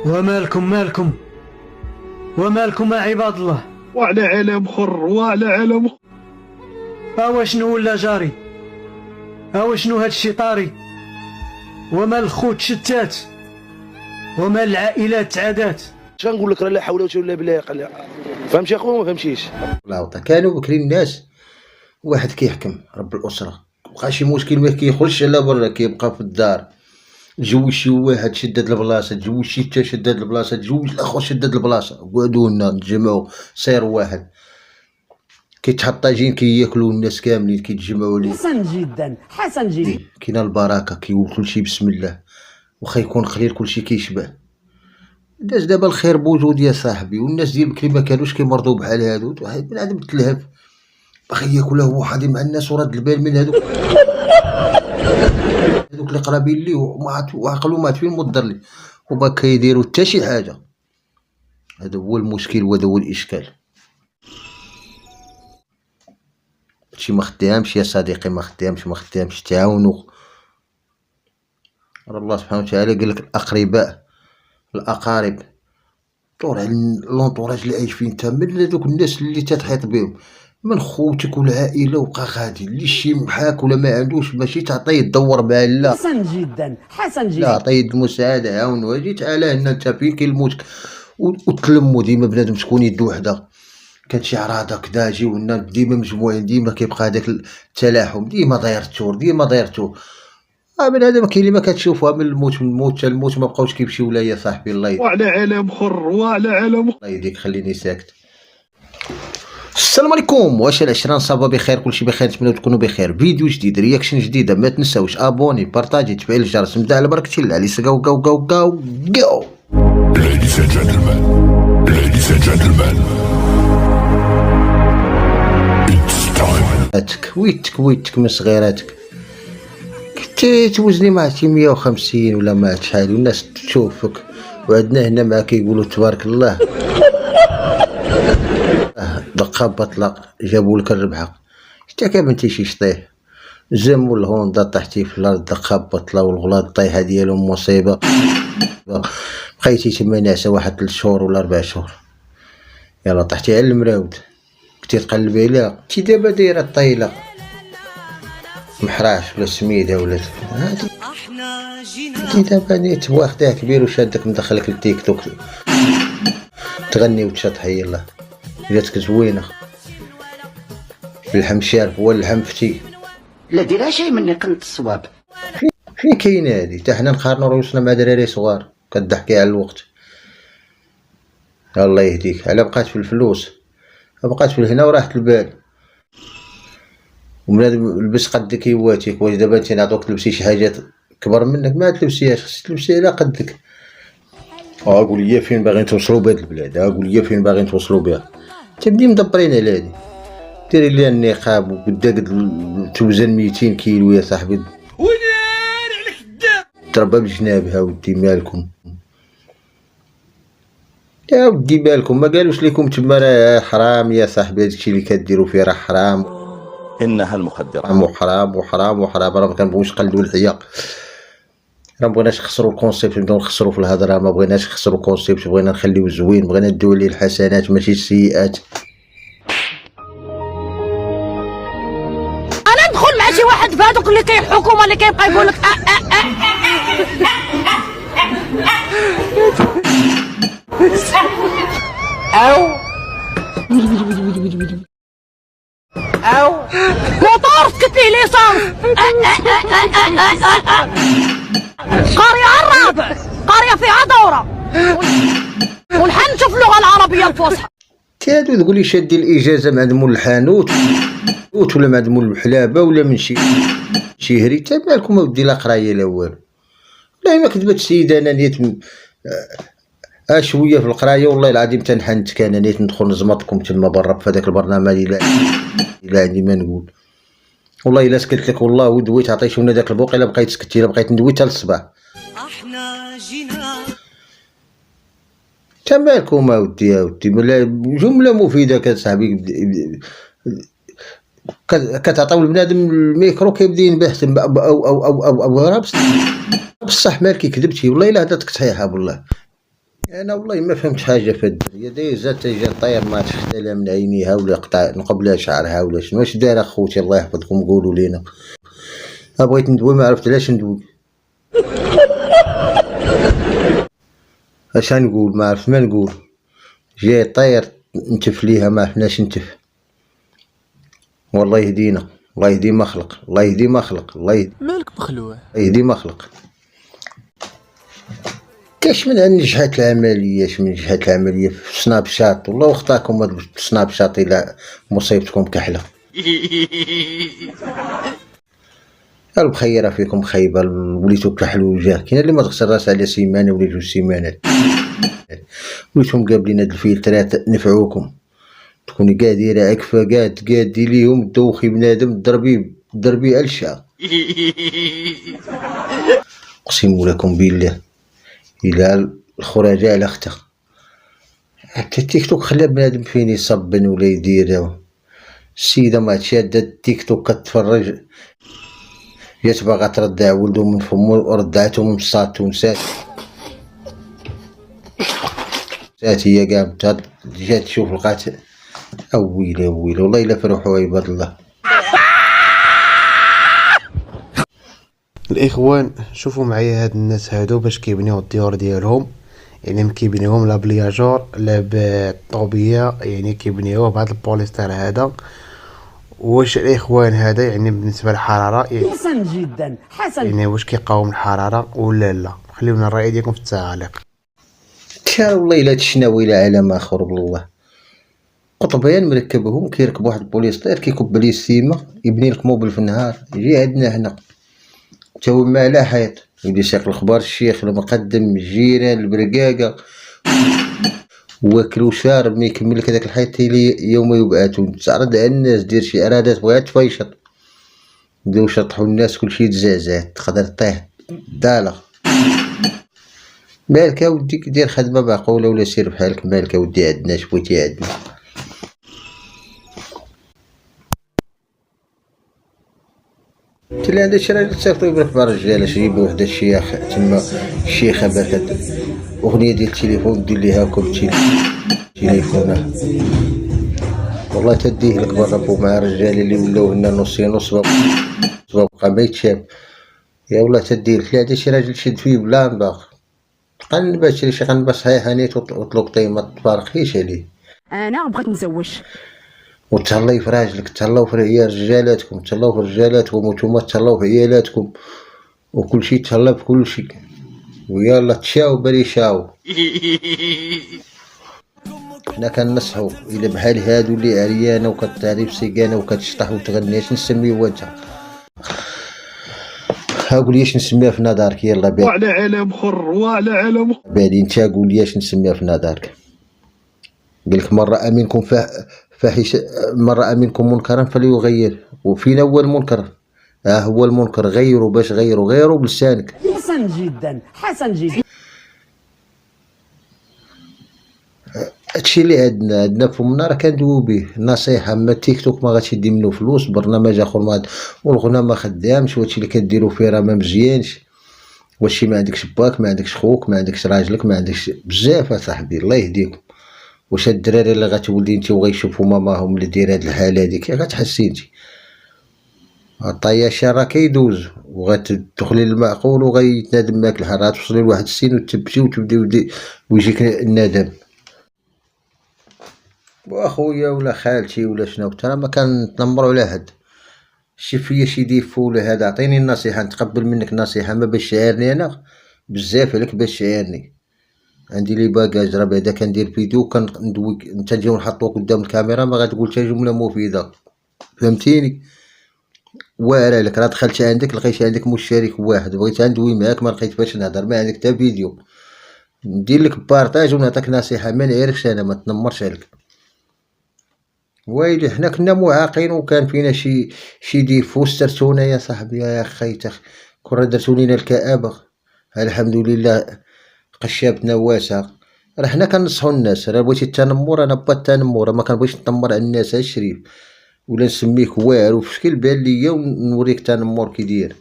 ومالكم ومالكم يا عباد الله؟ وعلى عالم خر وعلى عالم. أوا شنو ولا جاري؟ أوا شنو هادشي طاري؟ ومال الخوت شتات ومال العائلات تعادات. شنقول لك؟ راه لا حول ولا بالله. فهمتي اخويا ما فهمتيش؟ لا كانوا بكري الناس واحد كيحكم رب الاسره، بقى شي مشكل ما كيخرجش على برا، كيبقى في الدار. تزوج شي واحد شدد البلاصه، تزوج شي تا شدد البلاصه، تزوج الاخر شدد البلاصه، قعدونا نتجمعوا صير واحد كيتحطاجين كياكلوا الناس كاملين كيتجمعوا ليه. حسن جدا حسن جدا. كاينه البركه، كيقول كلشي بسم الله، واخا يكون قليل كلشي كيشبع. الناس دابا الخير بوجود يا صاحبي، والناس ديال بكري ما كانوش كيمرضوا بحال هادو. واحد بنادم تلهف باغي ياكل هو حاضي مع الناس وراد البال من هادوك اللي قرابين ليه وعقلو مات فين مضر ليه وما كيديروا حتى شي حاجه. هذا هو المشكل وهذا هو الاشكال. هادشي ما خدامش يا صديقي، ما خدامش. تعاونوا. الله سبحانه وتعالى قال لك الاقرباء الاقارب، دور على لونطوراج اللي عايش فيه انت، من هذوك الناس اللي تتحيط بهم، من خوتك والعائله، وبقى غادي اللي شي محاك ولا ما عندوش ماشي تعطيه تدور معاه، لا حسن جدا حسن جدا. لا عطيه المساعده، عاونو. جيت على هنا انت فين كاين المشكل، وتلموا ديما بنادم تكون يد وحده. كان شي عراضه كدا جيو هنا ديما مجموعين، ديما كيبقى هذاك التلاحم، ديما داير التور. بنادم كاين اللي ما كتشوفها من الموت حتى الموت ما بقاوش كيمشيو. لا يا صاحبي الله يديك، وعلى عالم خر وعلى عالم. الله يديك خليني ساكت. السلام عليكم، واش العشرة صافا بخير؟ كلشي بخير، نتمنى تكونوا بخير. فيديو جديد، رياكشن جديده، ما تنساوش ابوني، بارطاجي، تفعيل الجرس. نبدا على بركه الله. ليس جو جو جو جو جو. Ladies and gentlemen, it's time. ويتك من صغيراتك كنتي توزني مع شي 150 ولا مع شحال، والناس تشوفك، وعندنا هنا معاك كيقولوا تبارك الله. دقه بطلق جابوا لك الربحه، حتى كبنتي شي شطيح زم والهوندا طحتي في الارض، دقه بطله والغلاط طايحه ديالهم مصيبه. بقيتي تما ناعسه واحد 3 شهور ولا 4 شهور، يلا طحتي على المراود، كنتي تقلبي عليها. كنتي دابا دايره الطايله محراش ولا سميده ولا كنتي دابا نيت واخدها كبير وشادك مدخلك للتيك توك تغني وتشطحي. يلا جاتك زوينه باللحم شارف ولا اللحم فتي، لا ديرها شي مني قنت الصواب. فين كاينه هادي؟ حتى حنا نقارنوا رؤوسنا مع دراري صغار، كضحكي على الوقت. الله يهديك، على بقات في الفلوس، بقات في الهنا وراحت البال. وبنادم لبس قد كيواتيك. واش دابا انت نعطوك تلبسي شي حاجات كبر منك؟ ما تلبسيهاش، خصك تلبسي على قدك. قول لي فين باغيين توصلوا بهاد البلاد، قول لي فين باغيين توصلوا بها. تبدي مدبرين على هادي، ديري ليها النقاب وبدا قد توزن 200 كيلو يا صاحبي، ونار على خدام تربى بجنابها. ودي مالكم يا ودي بالكم، ما قالوش لكم تما راه حرام يا صاحبي؟ هادشي اللي كديروا فيه راه حرام، انها المخدرات وحرام. راه ما كنبغوش نقلدوا الحياه، راه مبغيناش نخسروا الكونسيبت، نبداو نخسروا في الهضره. ما بغيناش نخسروا الكونسيبت، بغينا نخليو زوين، بغينا نديو ليه الحسنات ماشي السيئات. انا ندخل مع شي واحد فهادوك اللي كيحكم اللي كيبقى يقول لك او موطور سكت لي ليسانس. قرية الرابع، قرية فيها دورة، ونحن نشوف اللغة العربية الفصحى. هادو تقولي شادي الاجازه مع مول الحانوت ولا مع مول الحلابه ولا من شي هري. تا مالكم اودي لا قرايه لا والو. والله ما كذبت السيده، انا نيت شويه في القرايه والله العظيم تنحنت. كان نيت ندخل نزمطكم تما برا في هذاك البرنامج. الا عندي ما نقول والله الا سكت لك والله ودويت عطيتونا داك البوق، الا بقيت سكتي، الا بقيت ندوي حتى للصباح. احنا جينا تا مالكم اودي جمله مفيده كتصاحبي، كتعطيو لبنادم الميكرو كيبدا ينبح او راه بصح مالكي كذبتي والله الا هضرتك صحيحه والله. انا والله ما فهمت حاجه في الدنيا ديجا تيجي طاير ما تختلى من عينيها ولا قطع نقبلها شعرها ولا شنو. واش دار اخوتي الله يحفظكم قولوا لينا. بغيت ندوي ما عرفت علاش ندوي. اش نقول ما عرفت ما نقول. جاي طاير نتف ليها ما عرفناش نتف. والله يهدينا الله يهدي ما خلق الله يهدي ما خلق الله يهدي مالك مخلوع الله يهدي ما خلق. كاش من نجحت العملية من نجحت العملية في سناب شات. والله وخطاكم هاد سناب شات إلا مصيبتكم كحلة. البخيرة فيكم خيبة وليتو كحلو وجاه. كاين اللي ما تغسل راسها على سيمانة ولا 2 سيمانات. وليتو مقابلين هاد الفلترات نفعوكم. تكوني قاعد دايرة عكفة قاعد ليهم دوخي بنادم ضربي الشا. أقسم لكم بالله إلى الخراجة على اختها. حتى التيك توك خلى بنادم فين يصبن ولا يدير. السيدة ما شادة التيك توك كتفرج جات باغا تردع ولدو من فمو وردعتو من بساط ونسات هي قامت جات تشوف لقات ويلي والله إلا فرحوا عباد الله. الاخوان شوفوا معايا هاد الناس هادو باش كيبنيو الديور ديالهم. يعني ما كيبنيوهم لا بلياجور لا بالطوبيه يعني كيبنيوه بهذا البوليستر هذا. واش الاخوان هذا يعني بالنسبه للحراره يعني حسن جدا حسن يعني واش كيقاوم الحراره ولا لا؟ خليونا الراي ديالكم في التعاليق. كان والله الا تشناوي الى عالم اخر بالله. قطبين مركبهم كيركب واحد البوليستر كيكب ليه السيمه يبني لك موبل في النهار. يجي عندنا هنا تو ما لا حيط يدي ساق الخبار الشيخ المقدم الجيران البرقاقه واكل وشارب ما يكمل لك هذاك الحيط يوم يبعثون. تعرض على الناس دير شي ارادات بغات تفيشط بداو يشطحوا الناس كلشي تزعزعت تقدر طيح دالة. مالك اودي دير خدمه معقوله ولا سير بحالك. مالك اودي عندنا شبغيتي عندنا. تلي عندها شي راجل تصيفطو يبرك مع الرجاله يجيبو وحده الشيخ تما الشيخه باكت اغنيه ديال التليفون دير ليها كل تليفونه. والله تديه لك بربو مع الرجال اللي ولاو لنا نص بقى ما يتشاب. يا والله تديه لك. عندها شي راجل شد فيه بلا باغ قنبه شي قنبه صحيحه نيت وطلقتي ما تفارقيش عليه. انا بغيت نزوج وتهلاو في راجلك تهلاو في رجالاتكم تهلاو في رجالاتكم وانتوما تهلاو في عيالاتكم وكلشي تهلا في كلشي. ويلا تشاو بري شاو. حنا كنصحو الا بحال هادو اللي عريانه وكتعرف سيقانه وكتشطح وتغني اش نسميوها انت؟ قول لي اش نسميها في نظرك. يلا بعد وعلى عالم خر وعلى عالم بعدين انت قول لي اش نسميها في نظرك. قالك من رأى منكم فاحشة من رأى منكم منكرا فليغير. وفينا هو المنكر؟ هو المنكر غيروا باش غيروا بلسانك. حسن جدا حسن جدا. هادشي اللي عندنا في فمنا راه كندويو به. نصيحه ما تيك توك ما غاديش يدي منه فلوس. برنامج اخر ما والغنى ما خدامش. وهادشي اللي كديروا فيه راه ما مزيانش. واش ما عندكش باك ما عندكش خوك ما عندكش راجلك ما عندكش بزاف اصاحبي الله يهديكم. واش هاد الدراري اللي غتولدي انت وغيشوفوا ماماهم اللي دايره هاد الحاله هاديك غتحسي انت الطياشه راه كيدوز وغتدخلي للمعقول وغيتنادم معاك الحال. غتوصلي لواحد السن وتبكي وتبداو ويجيك الندم. واخويا ولا خالتي ولا شنو ترى ما كنتنمروا على حد. شي فيا شي ديفو ولا هذا عطيني النصيحه نتقبل منك النصيحه ما باش تعيرني انا بزاف عليك باش تعيرني. عندي لي باكاج راه بعدا كندير فيديو كندوي انت نجيو نحطوك قدام الكاميرا ما غتقول حتى جمله مفيده فهمتيني. واعره لك راه دخلت عندك لقيت عندك مشترك واحد بغيت ندوي معاك ما لقيت باش نهضر ما عندك حتى فيديو ندير لك بارطاج ونعطيك نصيحه ما نعرفش انا ما تنمرش عليك. ويلي حنا كنا معاقين وكان فينا شي ديفو سترتونا يا صاحبي يا خيتك كون درتو لينا الكآبه. الحمد لله قشابتنا واسعه. راه حنا كنصحوا الناس. راه بغيتي التنمر انا با التنمر ما كنبغيش نتنمر على الناس الشريف ولا نسميك واعر وفي شكل بان ليا ونوريك التنمر كي داير.